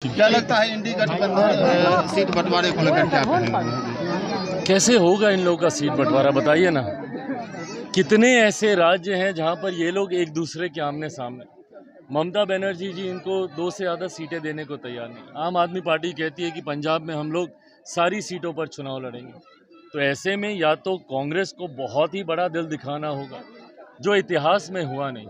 क्या लगता है इंडी गठबंधन सीट बंटवारे को लेकर क्या कहेंगे? कैसे होगा इन लोगों का सीट बंटवारा, बताइए ना। कितने ऐसे राज्य हैं जहां पर ये लोग एक दूसरे के आमने सामने। ममता बनर्जी जी इनको 2 से ज़्यादा सीटें देने को तैयार नहीं। आम आदमी पार्टी कहती है कि पंजाब में हम लोग सारी सीटों पर चुनाव लड़ेंगे। तो ऐसे में या तो कांग्रेस को बहुत ही बड़ा दिल दिखाना होगा, जो इतिहास में हुआ नहीं।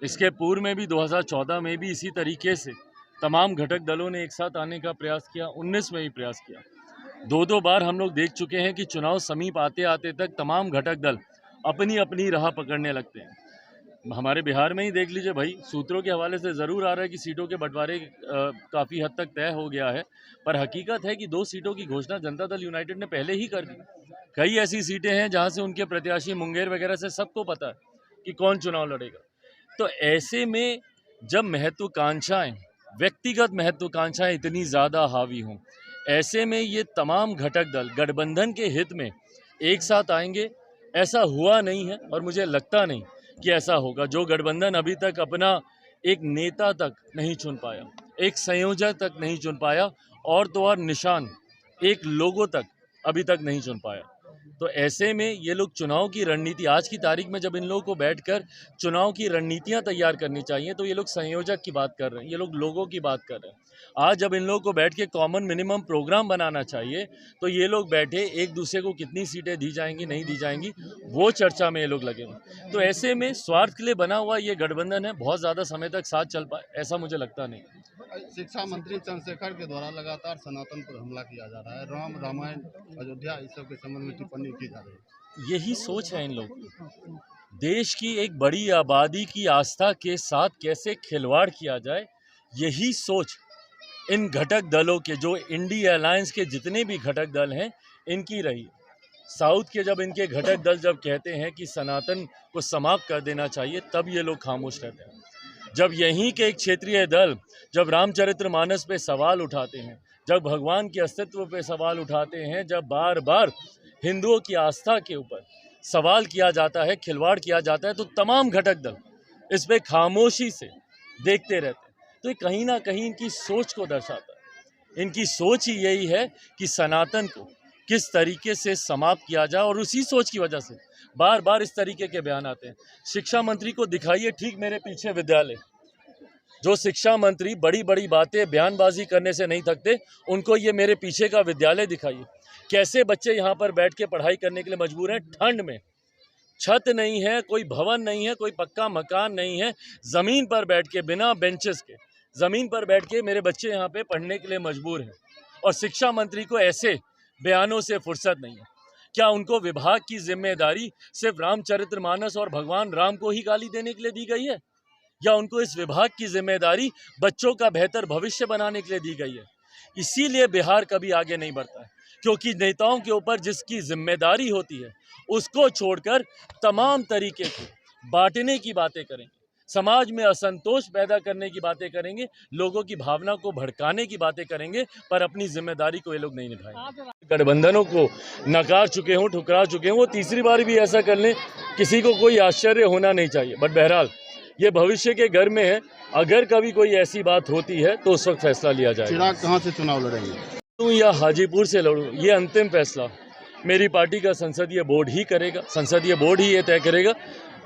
इसके पूर्व में भी 2014 में भी इसी तरीके से तमाम घटक दलों ने एक साथ आने का प्रयास किया, 19 में भी प्रयास किया। दो बार हम लोग देख चुके हैं कि चुनाव समीप आते आते तक तमाम घटक दल अपनी अपनी राह पकड़ने लगते हैं। हमारे बिहार में ही देख लीजिए भाई, सूत्रों के हवाले से ज़रूर आ रहा है कि सीटों के बंटवारे काफ़ी हद तक तय हो गया है, पर हकीकत है कि 2 सीटों की घोषणा जनता दल यूनाइटेड ने पहले ही कर दी। कई ऐसी सीटें हैं जहां से उनके प्रत्याशी मुंगेर वगैरह से सबको पता है कि कौन चुनाव लड़ेगा। तो ऐसे में जब महत्वाकांक्षाएं, व्यक्तिगत महत्वाकांक्षाएं इतनी ज़्यादा हावी हों, ऐसे में ये तमाम घटक दल गठबंधन के हित में एक साथ आएंगे, ऐसा हुआ नहीं है और मुझे लगता नहीं कि ऐसा होगा। जो गठबंधन अभी तक अपना एक नेता तक नहीं चुन पाया, एक संयोजक तक नहीं चुन पाया, और तो और निशान एक लोगो तक अभी तक नहीं चुन पाया, तो ऐसे में ये लोग चुनाव की रणनीति, आज की तारीख में जब इन लोगों को बैठकर चुनाव की रणनीतियां तैयार करनी चाहिए, तो ये लोग संयोजक की बात कर रहे हैं, ये लोग लोगों की बात कर रहे हैं। आज जब इन लोगों को बैठ के कॉमन मिनिमम प्रोग्राम बनाना चाहिए, तो ये लोग बैठे एक दूसरे को कितनी सीटें दी जाएंगी नहीं दी जाएंगी, वो चर्चा में ये लोग लगे हुए। तो ऐसे में स्वार्थ के लिए बना हुआ ये गठबंधन है, बहुत ज़्यादा समय तक साथ चल पाए ऐसा मुझे लगता नहीं। शिक्षा मंत्री चंद्रशेखर के द्वारा लगातार सनातन पर हमला किया जा रहा है, राम रामायण अयोध्या इस सब के संबंध में टिप्पणी की जा रही है। यही सोच है इन लोगों की, देश की एक बड़ी आबादी की आस्था के साथ कैसे खिलवाड़ किया जाए, यही सोच इन घटक दलों के, जो इंडिया अलायंस के जितने भी घटक दल हैं, इनकी रही। साउथ के जब इनके घटक दल जब कहते हैं कि सनातन को समाप्त कर देना चाहिए, तब ये लोग खामोश रहते हैं। जब यहीं के एक क्षेत्रीय दल जब रामचरितमानस पे सवाल उठाते हैं, जब भगवान के अस्तित्व पे सवाल उठाते हैं, जब बार बार हिंदुओं की आस्था के ऊपर सवाल किया जाता है, खिलवाड़ किया जाता है, तो तमाम घटक दल इस पे खामोशी से देखते रहते हैं। तो ये कहीं ना कहीं इनकी सोच को दर्शाता है। इनकी सोच ही यही है कि सनातन को किस तरीके से समाप्त किया जाए, और उसी सोच की वजह से बार बार इस तरीके के बयान आते हैं। शिक्षा मंत्री को दिखाइए, ठीक मेरे पीछे विद्यालय, जो शिक्षा मंत्री बड़ी बड़ी बातें बयानबाजी करने से नहीं थकते, उनको ये मेरे पीछे का विद्यालय दिखाइए। कैसे बच्चे यहाँ पर बैठ के पढ़ाई करने के लिए मजबूर हैं, ठंड में, छत नहीं है, कोई भवन नहीं है, कोई पक्का मकान नहीं है, ज़मीन पर बैठ के, बिना बेंचेस के ज़मीन पर बैठ के मेरे बच्चे यहाँ पे पढ़ने के लिए मजबूर हैं। और शिक्षा मंत्री को ऐसे बयानों से फुर्सत नहीं है। क्या उनको विभाग की जिम्मेदारी सिर्फ रामचरितमानस और भगवान राम को ही गाली देने के लिए दी गई है, या उनको इस विभाग की जिम्मेदारी बच्चों का बेहतर भविष्य बनाने के लिए दी गई है? इसीलिए बिहार कभी आगे नहीं बढ़ता है, क्योंकि नेताओं के ऊपर जिसकी जिम्मेदारी होती है, उसको छोड़कर तमाम तरीके की बांटने की बातें करेंगे, समाज में असंतोष पैदा करने की बातें करेंगे, लोगों की भावना को भड़काने की बातें करेंगे, पर अपनी जिम्मेदारी को ये लोग नहीं निभाएंगे। गठबंधनों को नकार चुके हों, ठुकरा चुके हों, वो तीसरी बार भी ऐसा कर लें, किसी को कोई आश्चर्य होना नहीं चाहिए। बट बहरहाल ये भविष्य के घर में है, अगर कभी कोई ऐसी बात होती है तो उस वक्त फैसला लिया जाएगा। चिराग कहाँ से चुनाव लड़ेंगे? लड़ूं या हाजीपुर से लड़ूं, ये अंतिम फैसला मेरी पार्टी का संसदीय बोर्ड ही करेगा, संसदीय बोर्ड ही ये तय करेगा।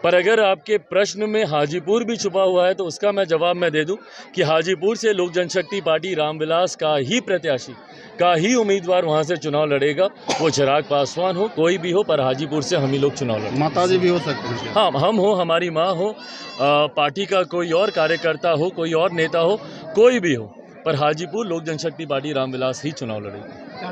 पर अगर आपके प्रश्न में हाजीपुर भी छुपा हुआ है, तो उसका मैं जवाब दे दूं कि हाजीपुर से लोक जनशक्ति पार्टी रामविलास का ही प्रत्याशी, का ही उम्मीदवार वहां से चुनाव लड़ेगा। वो चिराग पासवान हो, कोई भी हो, पर हाजीपुर से हम ही लोग चुनाव लड़ेंगे। माताजी भी हो सकते हैं? हाँ, हम हो, हमारी माँ हो, पार्टी का कोई और कार्यकर्ता हो, कोई और नेता हो, कोई भी हो, पर हाजीपुर लोक जनशक्ति पार्टी रामविलास ही चुनाव लड़ेगी।